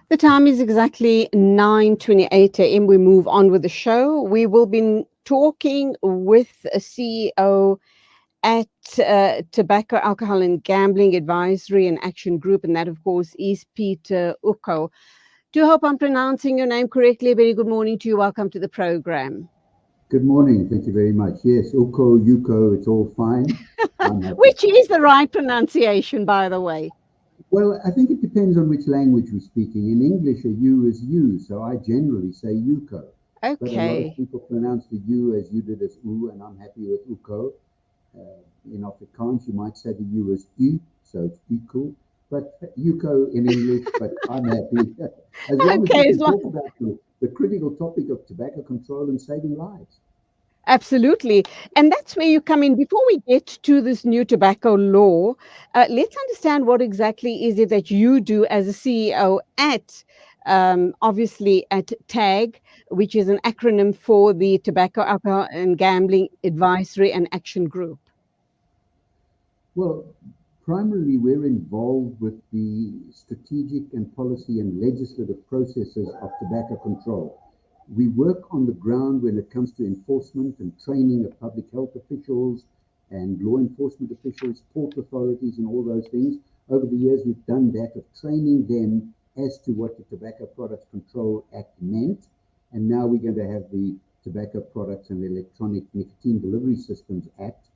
The time is exactly 9:28 a.m. We move on with the show. We will be talking with a CEO at Tobacco, Alcohol and Gambling Advisory and Action Group, and that, of course, is Peter Ucko. Do hope I'm pronouncing your name correctly. Very good morning to you. Welcome to the program. Good morning. Thank you very much. Yes, Ucko, it's all fine. I'm happy. Which is the right pronunciation, by the way. Well, I think it depends on which language we're speaking. In English, a U is U, so I generally say Ucko. But a lot of Okay. people pronounce the U as you did as U, and I'm happy with Ucko. In Afrikaans, you might say the U is U, so it's Ucko. But Ucko in English, but I'm happy. As long as we Okay. can talk about the critical topic of tobacco control and saving lives. Absolutely. And that's where you come in. Before we get to this new tobacco law, let's understand what exactly is it that you do as a CEO at, obviously, at TAG, which is an acronym for the Tobacco, Alcohol and Gambling Advisory and Action Group. Well, primarily we're involved with the strategic and policy and legislative processes of tobacco control. We work on the ground when it comes to enforcement and training of public health officials and law enforcement officials, port authorities, and all those things. Over the years, we've done that of training them as to what the Tobacco Products Control Act meant. And now we're going to have the Tobacco Products and Electronic Nicotine Delivery Systems Act,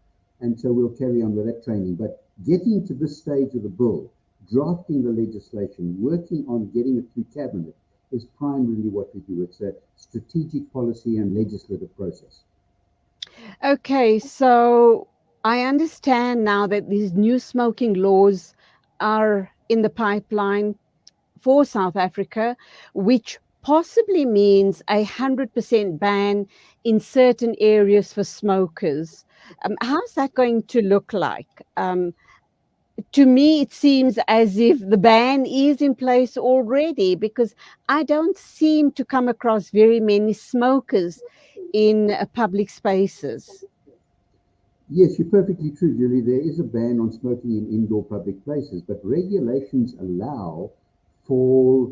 and so we'll carry on with that training. But getting to this stage of the bill, drafting the legislation, working on getting it through cabinet is primarily what we do. It's a strategic policy and legislative process. Okay, so I understand now that these new smoking laws are in the pipeline for South Africa, which possibly means 100% ban in certain areas for smokers. How's that going to look like? To me, it seems as if the ban is in place already because I don't seem to come across very many smokers in public spaces. Yes, you're perfectly true, Julie. There is a ban on smoking in indoor public places, but regulations allow for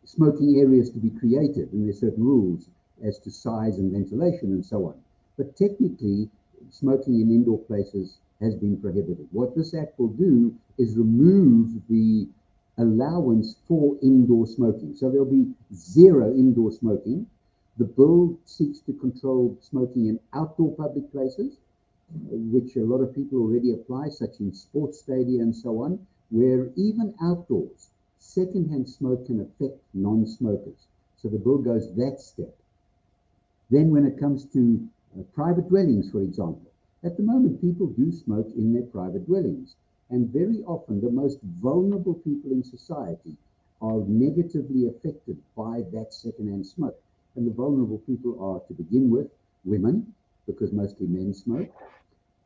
smoking areas to be created, and there's certain rules as to size and ventilation and so on. But technically, smoking in indoor places has been prohibited. What this act will do is remove the allowance for indoor smoking. So there'll be zero indoor smoking. The bill seeks to control smoking in outdoor public places, which a lot of people already apply, such in sports stadia and so on, where even outdoors, secondhand smoke can affect non-smokers. So the bill goes that step. Then when it comes to private dwellings, for example, at the moment people do smoke in their private dwellings. And very often the most vulnerable people in society are negatively affected by that secondhand smoke. And the vulnerable people are, to begin with, women, because mostly men smoke,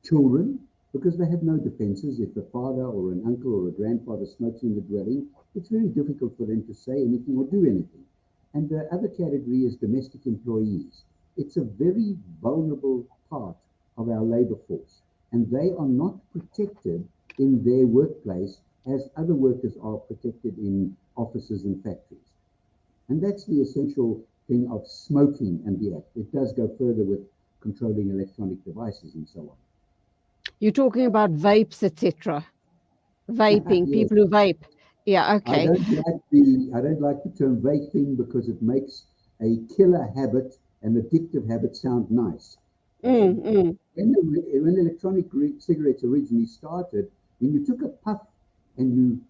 children, because they have no defenses. If a father or an uncle or a grandfather smokes in the dwelling, it's very difficult for them to say anything or do anything. And the other category is domestic employees. It's a very vulnerable part of our labor force, and they are not protected in their workplace as other workers are protected in offices and factories. And that's the essential thing of smoking and the act. It does go further with controlling electronic devices and so You're talking about vapes, etc. on. Vaping, Yes, people who vape. Yeah, I okay. don't like the term vaping because it makes a killer habit and addictive habit sound nice. Uh, Mm, mm. when electronic cigarettes originally started, when you took a puff and you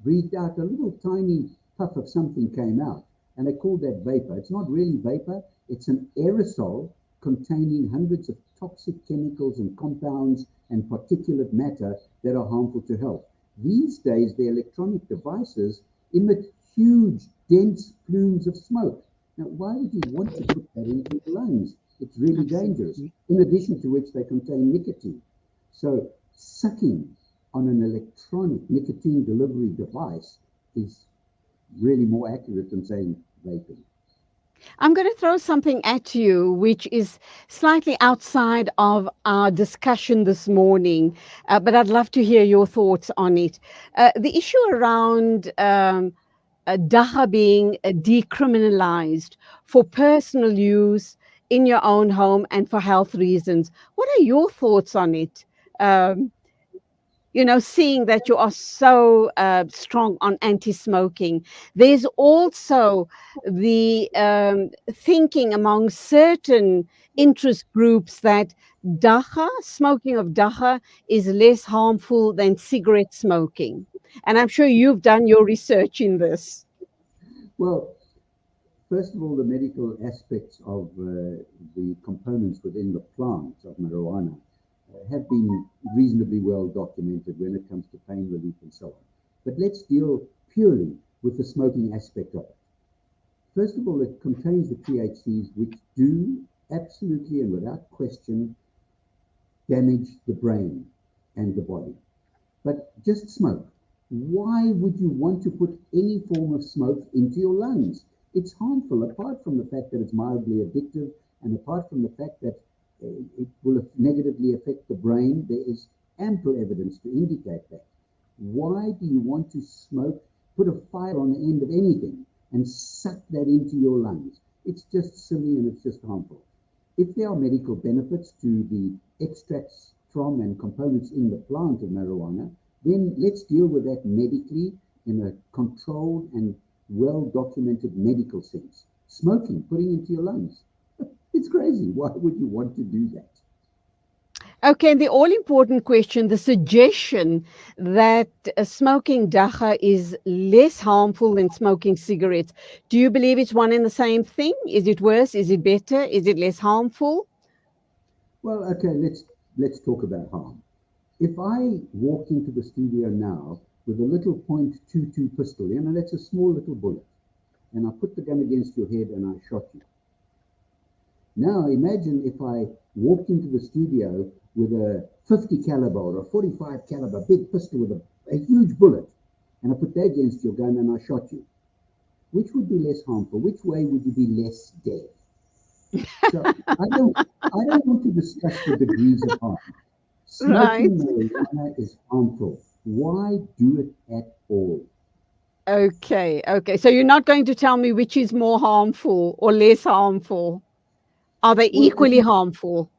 breathed out a little tiny puff of something came out, and they called that vapor. It's not really vapor, it's an aerosol containing hundreds of toxic chemicals and compounds and particulate matter that are harmful to health. These days, the electronic devices emit huge, dense plumes of smoke. Now, why would you want to put that into your lungs? It's really dangerous. Absolutely. In addition to which, they contain nicotine. So, sucking on an electronic nicotine delivery device is really more accurate than saying vaping. I'm going to throw something at you, which is slightly outside of our discussion this morning, but I'd love to hear your thoughts on it. The issue around dacha being decriminalized for personal use in your own home and for health reasons. What are your thoughts on it? Um, seeing that you are so strong on anti-smoking, there's also the thinking among certain interest groups that smoking of dacha, is less harmful than cigarette smoking. And I'm sure you've done your research in this. Well, first of all, the medical aspects of the components within the plant of marijuana have been reasonably well documented when it comes to pain relief and so on. But let's deal purely with the smoking aspect of it. First of all, it contains the THCs, which do absolutely and without question damage the brain and the body. But just smoke. Why would you want to put any form of smoke into your lungs? It's harmful, apart from the fact that it's mildly addictive, and apart from the fact that it will negatively affect the brain. There is ample evidence to indicate that. Why do you want to smoke, put a fire on the end of anything, and suck that into your lungs? It's just silly and it's just harmful. If there are medical benefits to the extracts from and components in the plant of marijuana, then let's deal with that medically in a controlled and well-documented medical sense. Smoking, putting into your lungs, it's crazy. Why would you want to do that? Okay, and the all important question, the suggestion that smoking dacha is less harmful than smoking cigarettes. Do you believe it's one and the same thing? Is it worse? Is it better? Is it less harmful? Well, okay, let's talk about harm. If I walked into the studio now with a little .22 pistol, that's a small little bullet, and I put the gun against your head and I shot you. Now imagine if I walked into the studio with a 50 caliber or a 45 caliber big pistol with a huge bullet, and I put that against your gun and I shot you. Which would be less harmful? Which way would you be less dead? So I don't want to discuss the degrees of harm. Right. Smoking marijuana is harmful. Why do it at all? Okay. Okay. So you're not going to tell me which is more harmful or less harmful. Are they Well, equally harmful?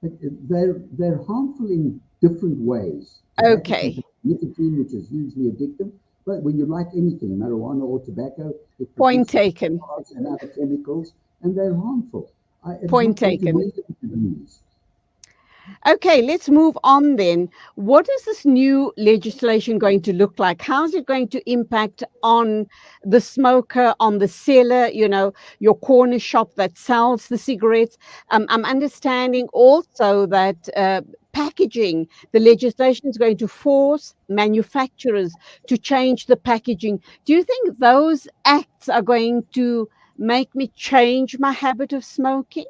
they're harmful in different ways. Tobacco Okay. contains nicotine, which is hugely addictive. But when you light anything, marijuana or tobacco, it Point produces taken. cars and other chemicals, and they're harmful. It's Point not going to taken. make a difference. Okay, let's move on then. What is this new legislation going to look like? How's it going to impact on the smoker, on the seller, your corner shop that sells the cigarettes? I'm understanding also that packaging, the legislation is going to force manufacturers to change the packaging. Do you think those acts are going to make me change my habit of smoking?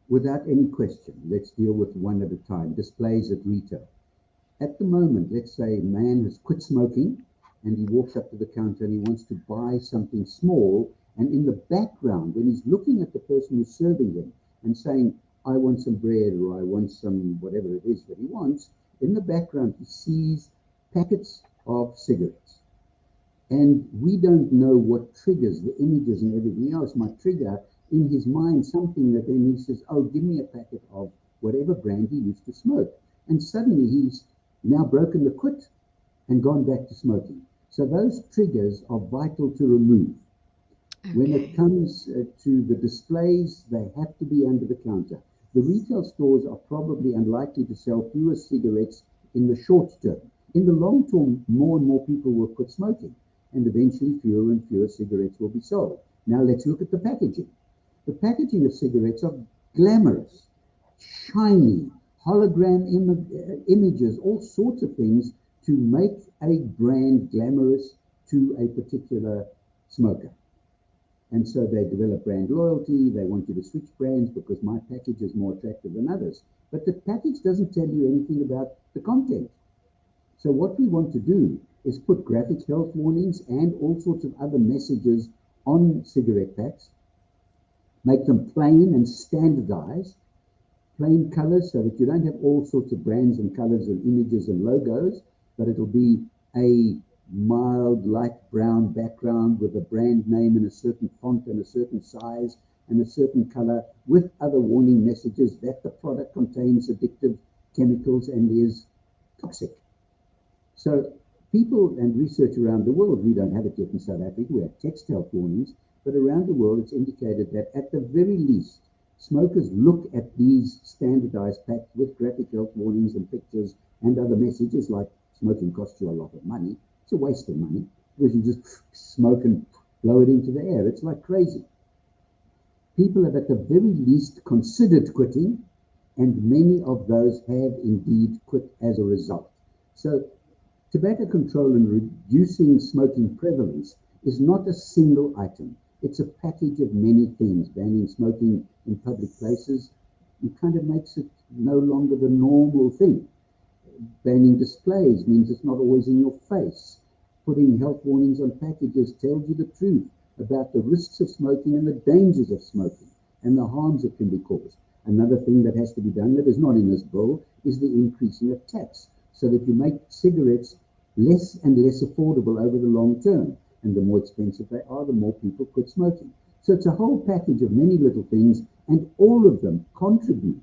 Without any question, let's deal with one at a time. Displays at retail. At the moment, let's say a man has quit smoking and he walks up to the counter and he wants to buy something small. And in the background, when he's looking at the person who's serving him and saying, I want some bread or I want some whatever it is that he wants, in the background, he sees packets of cigarettes. And we don't know what triggers the images and everything else might trigger in his mind something that then he says, oh, give me a packet of whatever brand he used to smoke. And suddenly he's now broken the quit and gone back to smoking. So those triggers are vital to remove. When it Okay. comes to the displays, they have to be under the counter. The retail stores are probably unlikely to sell fewer cigarettes in the short term. In the long term, more and more people will quit smoking, and eventually fewer and fewer cigarettes will be sold. Now let's look at the packaging. The packaging of cigarettes are glamorous, shiny, hologram images, all sorts of things to make a brand glamorous to a particular smoker. And so they develop brand loyalty. They want you to switch brands because my package is more attractive than others. But the package doesn't tell you anything about the content. So what we want to do is put graphic health warnings and all sorts of other messages on cigarette packs, make them plain and standardized, plain colors so that you don't have all sorts of brands and colors and images and logos, but it'll be a mild light brown background with a brand name in a certain font and a certain size and a certain color, with other warning messages that the product contains addictive chemicals and is toxic. So people and research around the world, we don't have it yet in South Africa, we have text health warnings, but around the world it's indicated that at the very least, smokers look at these standardized packs with graphic health warnings and pictures and other messages like smoking costs you a lot of money. It's a waste of money because you just smoke and blow it into the air. It's like crazy. People have at the very least considered quitting, and many of those have indeed quit as a result. So tobacco control and reducing smoking prevalence is not a single item. It's a package of many things. Banning smoking in public places, it kind of makes it no longer the normal thing. Banning displays means it's not always in your face. Putting health warnings on packages tells you the truth about the risks of smoking and the dangers of smoking and the harms that can be caused. Another thing that has to be done that is not in this bill is the increasing of tax so that you make cigarettes less and less affordable over the long term. And the more expensive they are, the more people quit smoking. So it's a whole package of many little things, and all of them contribute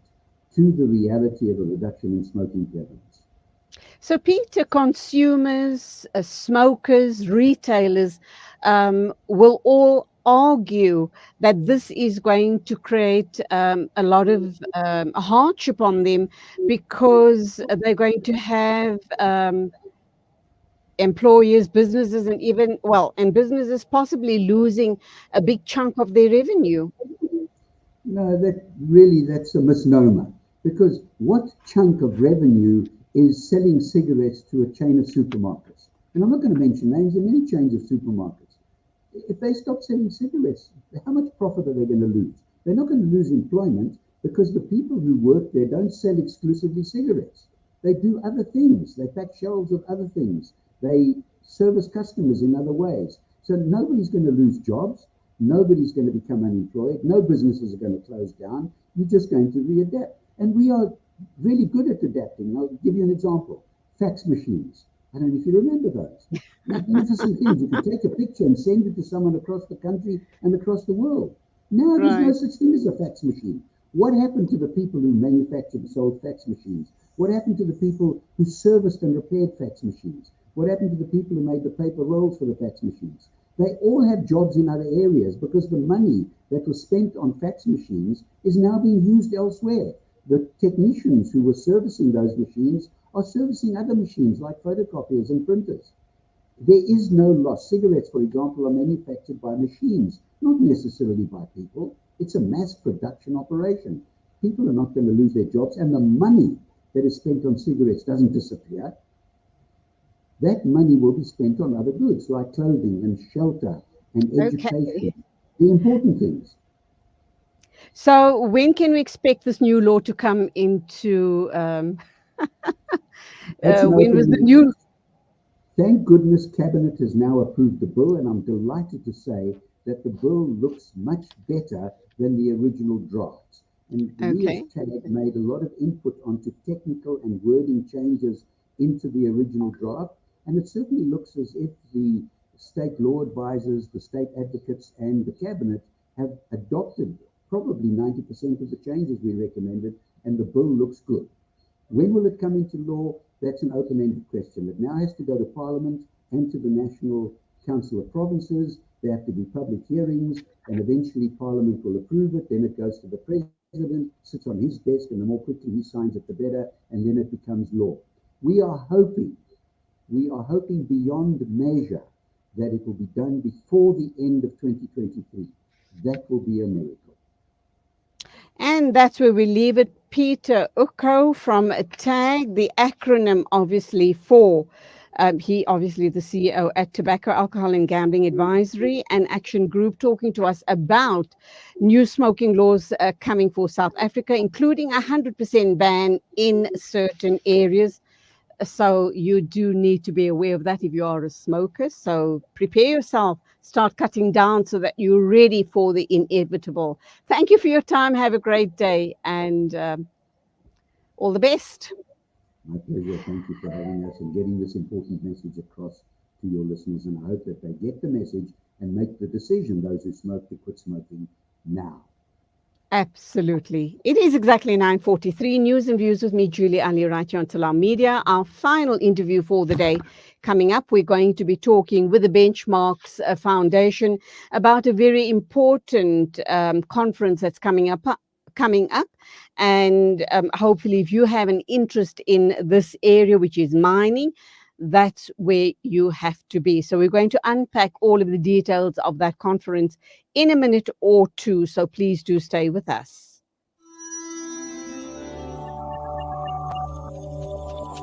to the reality of a reduction in smoking prevalence. So, Peter, consumers, smokers, retailers will all argue that this is going to create a lot of hardship on them because they're going to have employers, businesses, and even, well, and businesses possibly losing a big chunk of their revenue. No, that's a misnomer. Because what chunk of revenue is selling cigarettes to a chain of supermarkets? And I'm not going to mention names, there are many chains of supermarkets. If they stop selling cigarettes, how much profit are they going to lose? They're not going to lose employment because the people who work there don't sell exclusively cigarettes. They do other things. They pack shelves of other things. They service customers in other ways. So nobody's going to lose jobs. Nobody's going to become unemployed. No businesses are going to close down. You're just going to readapt. And we are really good at adapting. I'll give you an example. Fax machines. I don't know if you remember those. Magnificent things. You could take a picture and send it to someone across the country and across the world. Now there's no Right. such thing as a fax machine. What happened to the people who manufactured and sold fax machines? What happened to the people who serviced and repaired fax machines? What happened to the people who made the paper rolls for the fax machines? They all have jobs in other areas because the money that was spent on fax machines is now being used elsewhere. The technicians who were servicing those machines are servicing other machines like photocopiers and printers. There is no loss. Cigarettes, for example, are manufactured by machines, not necessarily by people. It's a mass production operation. People are not going to lose their jobs, and the money that is spent on cigarettes doesn't disappear. That money will be spent on other goods like clothing and shelter and Okay. education, the important things. So, when can we expect this new law to come into? That's an When was the open. new? Thank goodness Cabinet has now approved the bill, and I'm delighted to say that the bill looks much better than the original draft. And we as Okay. TAG made a lot of input onto technical and wording changes into the original draft, and it certainly looks as if the state law advisors, the state advocates, and the Cabinet have adopted probably 90% of the changes we recommended, and the bill looks good. When will it come into law? That's an open-ended question. It now has to go to Parliament and to the National Council of Provinces. There have to be public hearings, and eventually Parliament will approve it. Then it goes to the President, sits on his desk, and the more quickly he signs it, the better, and then it becomes law. We are hoping, we are hoping beyond measure that it will be done before the end of 2023. That will be a miracle. And that's where we leave it. Peter Ucko from TAG, the acronym obviously for, he obviously the CEO at Tobacco, Alcohol and Gambling Advisory and Action Group, talking to us about new smoking laws coming for South Africa, including a 100% ban in certain areas. So you do need to be aware of that if you are a smoker. So prepare yourself, start cutting down so that you're ready for the inevitable. Thank you for your time. Have a great day and all the best. My pleasure. Thank you for having us and getting this important message across to your listeners, and I hope that they get the message and make the decision, those who smoke, to quit smoking now. Absolutely. It is exactly 9:43. News and Views with me, Julie Ali, right here on Salam Media. Our final interview for the day coming up. We're going to be talking with the Benchmarks Foundation about a very important conference that's coming up. And hopefully, if you have an interest in this area, which is mining, that's where you have to be. So we're going to unpack all of the details of that conference in a minute or two. So please do stay with us.